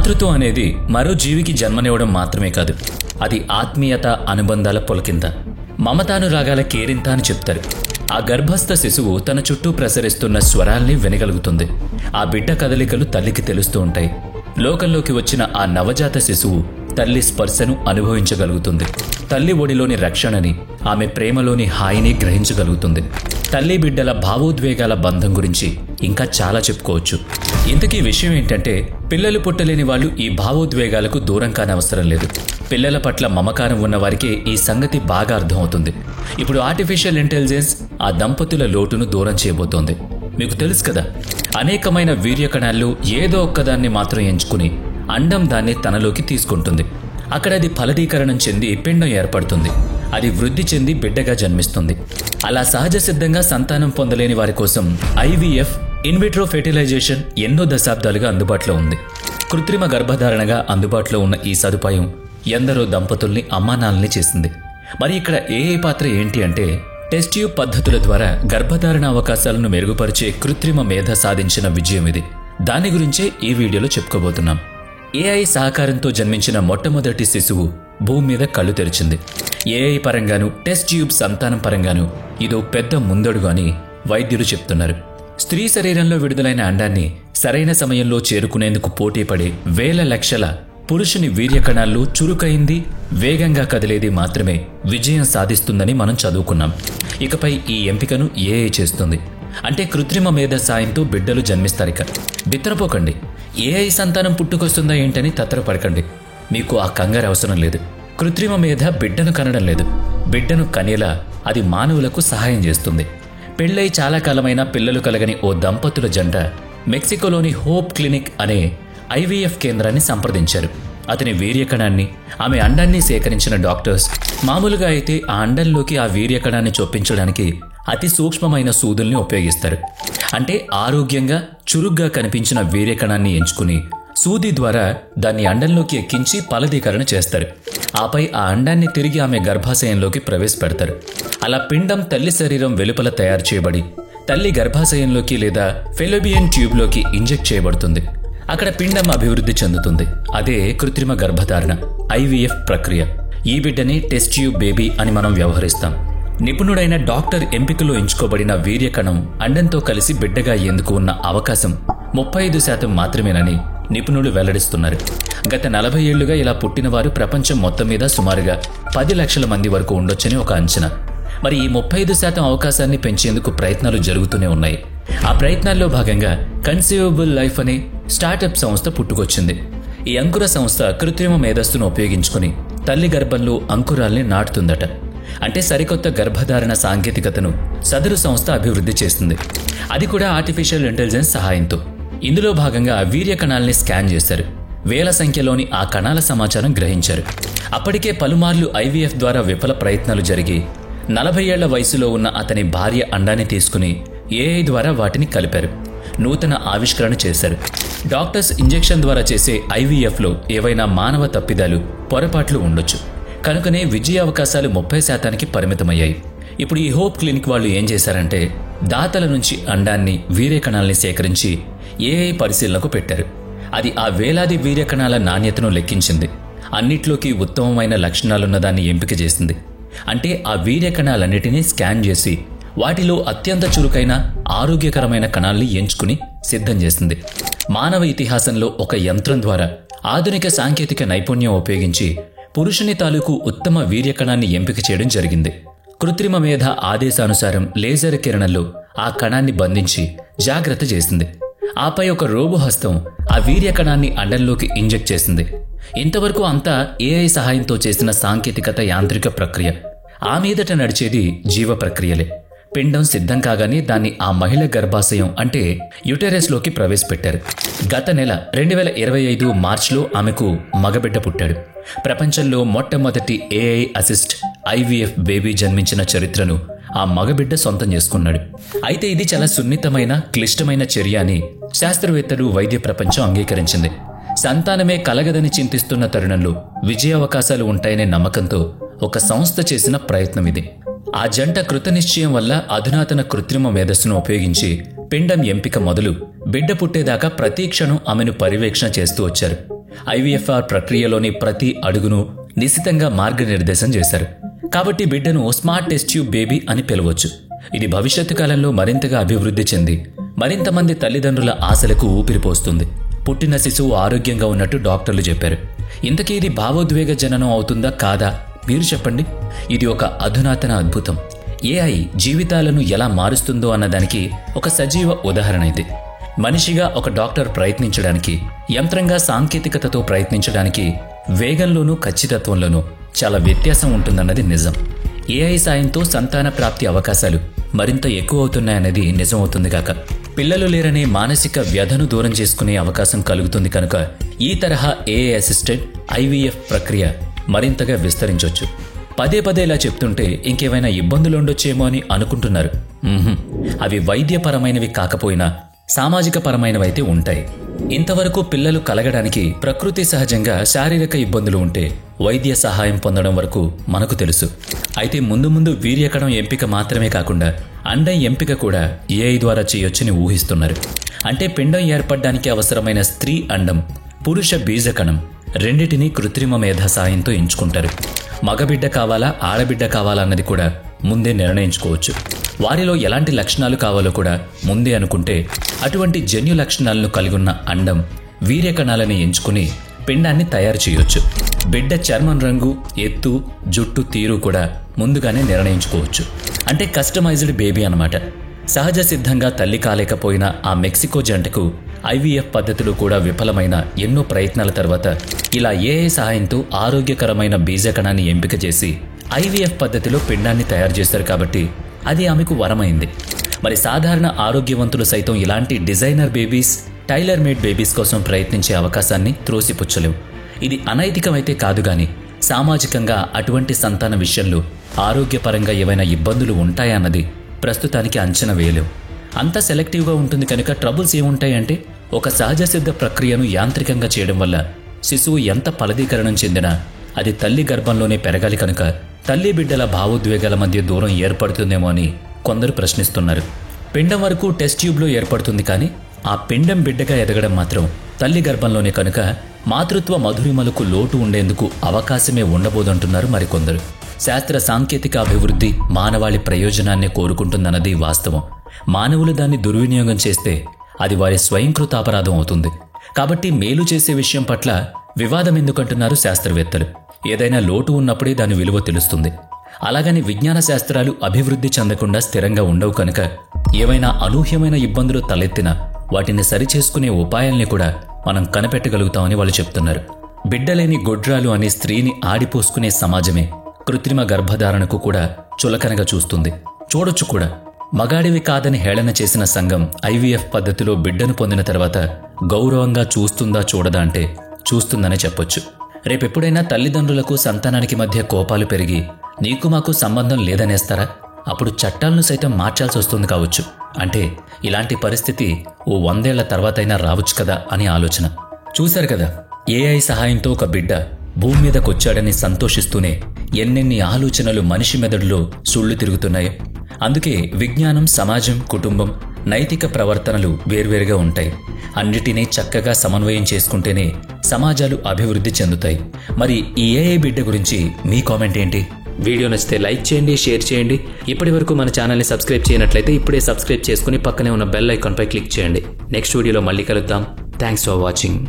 మాతృత్వం అనేది మరో జీవికి జన్మనివ్వడం మాత్రమే కాదు, అది ఆత్మీయత, అనుబంధాల పొలకింత, మమతానురాగాల కేరింత అని చెప్తారు. ఆ గర్భస్థ శిశువు తన చుట్టూ ప్రసరిస్తున్న స్వరాల్ని వినగలుగుతుంది. ఆ బిడ్డ కదలికలు తల్లికి తెలుస్తూ ఉంటాయి. లోకంలోకి వచ్చిన ఆ నవజాత శిశువు తల్లి స్పర్శను అనుభవించగలుగుతుంది. తల్లి ఒడిలోని రక్షణని, ఆమె ప్రేమలోని హాయిని గ్రహించగలుగుతుంది. తల్లి బిడ్డల భావోద్వేగాల బంధం గురించి ఇంకా చాలా చెప్పుకోవచ్చు. ఇంతకీ విషయం ఏంటంటే, పిల్లలు పుట్టలేని వాళ్ళు ఈ భావోద్వేగాలకు దూరం కానవసరం లేదు. పిల్లల పట్ల మమకారం ఉన్నవారికే ఈ సంగతి బాగా అర్థమవుతుంది. ఇప్పుడు ఆర్టిఫిషియల్ ఇంటెలిజెన్స్ ఆ దంపతుల లోటును దూరం చేయబోతోంది. మీకు తెలుసు కదా, అనేకమైన వీర్యకణాల్లో ఏదో ఒక్కదాన్ని మాత్రం ఎంచుకుని అండం దాన్ని తనలోకి తీసుకుంటుంది. అక్కడ అది ఫలదీకరణం చెంది పిండం ఏర్పడుతుంది. అది వృద్ధి చెంది బిడ్డగా జన్మిస్తుంది. అలా సహజ సిద్ధంగా సంతానం పొందలేని వారి కోసం ఐవీఎఫ్, ఇన్విట్రో ఫెర్టిలైజేషన్ ఎన్నో దశాబ్దాలుగా అందుబాటులో ఉంది. కృత్రిమ గర్భధారణగా అందుబాటులో ఉన్న ఈ సదుపాయం ఎందరో దంపతుల్ని అమ్మానాల్ని చేసింది. మరి ఇక్కడ ఏఐ పాత్ర ఏంటి అంటే, టెస్ట్ ట్యూబ్ పద్ధతుల ద్వారా గర్భధారణ అవకాశాలను మెరుగుపరిచే కృత్రిమ మేధ సాధించిన విజయం ఇది. దాని గురించే ఈ వీడియోలో చెప్పుకోబోతున్నాం. ఏఐ సహకారంతో జన్మించిన మొట్టమొదటి శిశువు భూమి మీద కళ్ళు తెరిచింది. ఏఐ పరంగాను, టెస్ట్ ట్యూబ్ సంతానం పరంగాను ఇదో పెద్ద ముందడుగు అని వైద్యులు చెప్తున్నారు. స్త్రీ శరీరంలో విడుదలైన అండాన్ని సరైన సమయంలో చేరుకునేందుకు పోటీపడే వేల లక్షల పురుషుని వీర్యకణాల్లో చురుకైంది, వేగంగా కదిలేది మాత్రమే విజయం సాధిస్తుందని మనం చదువుకున్నాం. ఇకపై ఈ ఎంపికను ఏఐ చేస్తుంది. అంటే కృత్రిమ మేధ సాయంతో బిడ్డలు జన్మిస్తారిక. బిత్తరపోకండి, ఏఐ సంతానం పుట్టుకొస్తుందా ఏంటని తత్తరపడకండి. మీకు ఆ కంగారు అవసరం లేదు. కృత్రిమ మేధ బిడ్డను కనడం లేదు. బిడ్డను కనేలా అది మానవులకు సహాయం చేస్తుంది. పెళ్ళై చాలా కాలమైన పిల్లలు కలగని ఓ దంపతుల జంట మెక్సికోలోని హోప్ క్లినిక్ అనే ఐవీఎఫ్ కేంద్రాన్ని సంప్రదించారు. అతని వీర్యకణాన్ని, ఆమె అండాన్ని సేకరించిన డాక్టర్స్ మామూలుగా అయితే ఆ అండంలోకి ఆ వీర్యకణాన్ని చొప్పించడానికి అతి సూక్ష్మమైన సూదుల్ని ఉపయోగిస్తారు. అంటే ఆరోగ్యంగా, చురుగ్గా కనిపించిన వీర్యకణాన్ని ఎంచుకుని సూది ద్వారా దాన్ని అండంలోకి ఎక్కించి ఫలదీకరణ చేస్తారు. ఆపై ఆ అండాన్ని తిరిగి ఆమె గర్భాశయంలోకి ప్రవేశపెడతారు. అలా పిండం తల్లి శరీరం వెలుపల తయారు చేయబడి తల్లి గర్భాశయంలోకి లేదా ఫెలోపియన్ ట్యూబ్లోకి ఇంజెక్ట్ చేయబడుతుంది. అక్కడ పిండం అభివృద్ధి చెందుతుంది. అదే కృత్రిమ గర్భధారణ, ఐవీఎఫ్ ప్రక్రియ. ఈ బిడ్డని టెస్ట్ ట్యూబ్ బేబీ అని మనం వ్యవహరిస్తాం. నిపుణుడైన డాక్టర్ ఎంపికలో ఎంచుకోబడిన వీర్యకణం అండంతో కలిసి బిడ్డగా అయ్యేందుకు ఉన్న అవకాశం 35% మాత్రమేనని నిపుణులు వెల్లడిస్తున్నారు. గత 40 ఏళ్లుగా ఇలా పుట్టినవారు ప్రపంచం మొత్తం మీద సుమారుగా 10 లక్షల మంది వరకు ఉండొచ్చని ఒక అంచనా. మరి ఈ 35% అవకాశాన్ని పెంచేందుకు ప్రయత్నాలు జరుగుతూనే ఉన్నాయి. ఆ ప్రయత్నాల్లో భాగంగా కన్సీవబుల్ లైఫ్ అనే స్టార్టప్ సంస్థ పుట్టుకొచ్చింది. ఈ అంకుర సంస్థ కృత్రిమ మేధస్సును ఉపయోగించుకుని తల్లి గర్భంలో అంకురాల్ని నాటుతుందట. అంటే సరికొత్త గర్భధారణ సాంకేతికతను సదరు సంస్థ అభివృద్ధి చేస్తుంది. అది కూడా ఆర్టిఫిషియల్ ఇంటెలిజెన్స్ సహాయంతో. ఇందులో భాగంగా వీర్య కణాల్ని స్కాన్ చేశారు. వేల సంఖ్యలోని ఆ కణాల సమాచారం గ్రహించారు. అప్పటికే పలుమార్లు ఐవీఎఫ్ ద్వారా విఫల ప్రయత్నాలు జరిగి 40 ఏళ్ల వయసులో ఉన్న అతని భార్య అండాన్ని తీసుకుని ఏఐ ద్వారా వాటిని కలిపారు. నూతన ఆవిష్కరణ చేశారు. డాక్టర్స్ ఇంజెక్షన్ ద్వారా చేసే ఐవీఎఫ్లో ఏవైనా మానవ తప్పిదాలు, పొరపాట్లు ఉండొచ్చు. కనుకనే విజయ అవకాశాలు 30%కి పరిమితమయ్యాయి. ఇప్పుడు ఈ హోప్ క్లినిక్ వాళ్ళు ఏం చేశారంటే, దాతల నుంచి అండాన్ని, వీర్యకణాల్ని సేకరించి ఏఐ పరిశీలనకు పెట్టారు. అది ఆ వేలాది వీర్యకణాల నాణ్యతను లెక్కించింది. అన్నిట్లోకి ఉత్తమమైన లక్షణాలున్నదాన్ని ఎంపిక చేసింది. అంటే ఆ వీర్యకణాలన్నిటినీ స్కాన్ చేసి వాటిలో అత్యంత చురుకైన, ఆరోగ్యకరమైన కణాల్ని ఎంచుకుని సిద్ధం చేసింది. మానవ ఇతిహాసంలో ఒక యంత్రం ద్వారా ఆధునిక సాంకేతిక నైపుణ్యం ఉపయోగించి పురుషుని తాలూకు ఉత్తమ వీర్యకణాన్ని ఎంపిక చేయడం జరిగింది. కృత్రిమ మేధ ఆదేశానుసారం లేజర్ కిరణంలో ఆ కణాన్ని బంధించి జాగ్రత్త చేసింది. ఆపై ఒక రోబో హస్తం ఆ వీర్యకణాన్ని అండంలోకి ఇంజెక్ట్ చేసింది. ఇంతవరకు అంతా ఏఐ సహాయంతో చేసిన సాంకేతికత యాంత్రిక ప్రక్రియ. ఆ మీదట నడిచేది జీవ ప్రక్రియలే. పిండం సిద్ధం కాగానే దాన్ని ఆ మహిళ గర్భాశయం అంటే యుటెరస్లోకి ప్రవేశపెట్టారు. గత నెల 2025 మార్చిలో ఆమెకు మగబిడ్డ పుట్టాడు. ప్రపంచంలో మొట్టమొదటి ఏఐ అసిస్ట్ ఐవీఎఫ్ బేబీ జన్మించిన చరిత్రను ఆ మగబిడ్డ సొంతం చేసుకున్నాడు. అయితే ఇది చాలా సున్నితమైన, క్లిష్టమైన చర్య అని శాస్త్రవేత్తలు, వైద్య ప్రపంచం అంగీకరించింది. సంతానమే కలగదని చింతిస్తున్న తరుణంలో విజయావకాశాలు ఉంటాయనే నమ్మకంతో ఒక సంస్థ చేసిన ప్రయత్నం ఇది. ఆ జంట కృతనిశ్చయం వల్ల అధునాతన కృత్రిమ మేధస్సును ఉపయోగించి పిండం ఎంపిక మొదలు బిడ్డ పుట్టేదాకా ప్రతి క్షణం ఆమెను పర్యవేక్షణ చేస్తూ వచ్చారు. ఐవీఎఫ్ఆర్ ప్రక్రియలోని ప్రతి అడుగును నిశితంగా మార్గనిర్దేశం చేశారు. కాబట్టి బిడ్డను స్మార్ట్ టెస్ట్ ట్యూబ్ బేబీ అని పిలవచ్చు. ఇది భవిష్యత్తు కాలంలో మరింతగా అభివృద్ధి చెంది మరింత మంది తల్లిదండ్రుల ఆశలకు ఊపిరిపోస్తుంది. పుట్టిన శిశువు ఆరోగ్యంగా ఉన్నట్టు డాక్టర్లు చెప్పారు. ఇంతకీ ఇది భావోద్వేగ జననం అవుతుందా కాదా? మీరు చెప్పండి. ఇది ఒక అధునాతన అద్భుతం. ఏఐ జీవితాలను ఎలా మారుస్తుందో అన్నదానికి ఒక సజీవ ఉదాహరణ ఇది. మనిషిగా ఒక డాక్టర్ ప్రయత్నించడానికి, యంత్రంగా సాంకేతికతతో ప్రయత్నించడానికి వేగంలోనూ ఖచ్చితత్వంలోనూ చాలా వ్యత్యాసం ఉంటుందన్నది నిజం. ఏఐ సాయంతో సంతాన ప్రాప్తి అవకాశాలు మరింత ఎక్కువ అవుతున్నాయన్నది నిజమవుతుంది కాక, పిల్లలు లేరనే మానసిక వ్యధను దూరం చేసుకునే అవకాశం కలుగుతుంది కనుక ఈ తరహా ఏఐ అసిస్టెడ్ ఐవీఎఫ్ ప్రక్రియ మరింతగా విస్తరించవచ్చు. పదే పదే ఇలా చెప్తుంటే ఇంకేమైనా ఇబ్బందులు ఉండొచ్చేమో అని అనుకుంటున్నారు. అవి వైద్యపరమైనవి కాకపోయినా సామాజిక పరమైనవైతే ఉంటాయి. ఇంతవరకు పిల్లలు కలగడానికి ప్రకృతి సహజంగా శారీరక ఇబ్బందులు ఉంటే వైద్య సహాయం పొందడం వరకు మనకు తెలుసు. అయితే ముందు ముందు వీర్యకణం ఎంపిక మాత్రమే కాకుండా అండం ఎంపిక కూడా ఏఐ ద్వారా చేయొచ్చని ఊహిస్తున్నారు. అంటే పిండం ఏర్పడడానికి అవసరమైన స్త్రీ అండం, పురుష బీజకణం రెండిటినీ కృత్రిమ మేధ సాయంతో ఎంచుకుంటారు. మగబిడ్డ కావాలా ఆడబిడ్డ కావాలా అన్నది కూడా ముందే నిర్ణయించుకోవచ్చు. వారిలో ఎలాంటి లక్షణాలు కావాలో కూడా ముందే అనుకుంటే అటువంటి జన్యు లక్షణాలను కలిగున్న అండం, వీర్యకణాలని ఎంచుకుని పిండాన్ని తయారు చేయొచ్చు. బిడ్డ చర్మం రంగు, ఎత్తు, జుట్టు తీరు కూడా ముందుగానే నిర్ణయించుకోవచ్చు. అంటే కస్టమైజ్డ్ బేబీ అన్నమాట. సహజ సిద్ధంగా తల్లి కాలేకపోయిన ఆ మెక్సికో జంటకు ఐవీఎఫ్ పద్ధతులు కూడా విఫలమైన ఎన్నో ప్రయత్నాల తర్వాత ఇలా ఏఐ సహాయంతో ఆరోగ్యకరమైన బీజకణాన్ని ఎంపిక చేసి ఐవీఎఫ్ పద్ధతిలో పిండాన్ని తయారు చేశారు. కాబట్టి అది ఆమెకు వరమైంది. మరి సాధారణ ఆరోగ్యవంతులు సైతం ఇలాంటి designer babies, tailor made babies కోసం ప్రయత్నించే అవకాశాన్ని త్రోసిపుచ్చలేవు. ఇది అనైతికమైతే కాదు గాని సామాజికంగా అటువంటి సంతాన విషయంలో ఆరోగ్యపరంగా ఏవైనా ఇబ్బందులు ఉంటాయన్నది ప్రస్తుతానికి అంచనా వేయలేవు. అంత సెలెక్టివ్గా ఉంటుంది కనుక ట్రబుల్స్ ఏముంటాయంటే, ఒక సహజ సిద్ధ ప్రక్రియను యాంత్రికంగా చేయడం వల్ల శిశువు ఎంత ఫలదీకరణం చెందినా అది తల్లి గర్భంలోనే పెరగాలి కనుక తల్లి బిడ్డల భావోద్వేగాల మధ్య దూరం ఏర్పడుతుందేమో అని కొందరు ప్రశ్నిస్తున్నారు. పిండం వరకు టెస్ట్ ట్యూబ్లో ఏర్పడుతుంది, కానీ ఆ పిండం బిడ్డగా ఎదగడం మాత్రం తల్లి గర్భంలోనే కనుక మాతృత్వ మధురిమలకు లోటు ఉండేందుకు అవకాశమే ఉండబోదంటున్నారు మరికొందరు. శాస్త్ర సాంకేతిక అభివృద్ధి మానవాళి ప్రయోజనాన్ని కోరుకుంటుందన్నది వాస్తవం. మానవులు దాన్ని దుర్వినియోగం చేస్తే అది వారి స్వయంకృత అపరాధం అవుతుంది. కాబట్టి మేలు చేసే విషయం పట్ల వివాదం ఎందుకంటున్నారు శాస్త్రవేత్తలు. ఏదైనా లోటు ఉన్నప్పుడే దాని విలువ తెలుస్తుంది. అలాగని విజ్ఞాన శాస్త్రాలు అభివృద్ధి చెందకుండా స్థిరంగా ఉండవు కనుక ఏవైనా అనూహ్యమైన ఇబ్బందులు తలెత్తినా వాటిని సరిచేసుకునే ఉపాయాల్ని కూడా మనం కనిపెట్టగలుగుతామని వాళ్ళు చెప్తున్నారు. బిడ్డలేని గొడ్రాలు అనే స్త్రీని ఆడిపోసుకునే సమాజమే కృత్రిమ గర్భధారణకు కూడా చులకనగా చూస్తుంది. చూడొచ్చు కూడా. మగాడివి కాదని హేళన చేసిన సంఘం ఐవీఎఫ్ పద్ధతిలో బిడ్డను పొందిన తర్వాత గౌరవంగా చూస్తుందా చూడదా అంటే చూస్తుందనే చెప్పొచ్చు. రేపెప్పుడైనా తల్లిదండ్రులకు సంతానానికి మధ్య కోపాలు పెరిగి నీకు మాకు సంబంధం లేదనేస్తారా? అప్పుడు చట్టాలను సైతం మార్చాల్సి వస్తుంది కావచ్చు. అంటే ఇలాంటి పరిస్థితి ఓ 100 ఏళ్ల తర్వాతైనా రావచ్చు కదా అని ఆలోచన. చూశారు కదా, ఏఐ సహాయంతో ఒక బిడ్డ భూమి మీదకొచ్చాడని సంతోషిస్తూనే ఎన్నెన్ని ఆలోచనలు మనిషి మెదడులో సుళ్ళు తిరుగుతున్నాయో. అందుకే విజ్ఞానం, సమాజం, కుటుంబం, నైతిక ప్రవర్తనలు వేర్వేరుగా ఉంటాయి. అన్నిటినీ చక్కగా సమన్వయం చేసుకుంటేనే సమాజాలు అభివృద్ధి చెందుతాయి. మరి ఈ ఏఐ బిడ్డ గురించి మీ కామెంట్ ఏంటి? వీడియో నచ్చితే లైక్ చేయండి, షేర్ చేయండి. ఇప్పటి వరకు మన ఛానల్ని సబ్స్క్రైబ్ చేయనట్లయితే ఇప్పుడే సబ్స్క్రైబ్ చేసుకుని పక్కనే ఉన్న బెల్ ఐకాన్పై క్లిక్ చేయండి. నెక్స్ట్ వీడియోలో మళ్ళీ కలుద్దాం. Thanks for watching.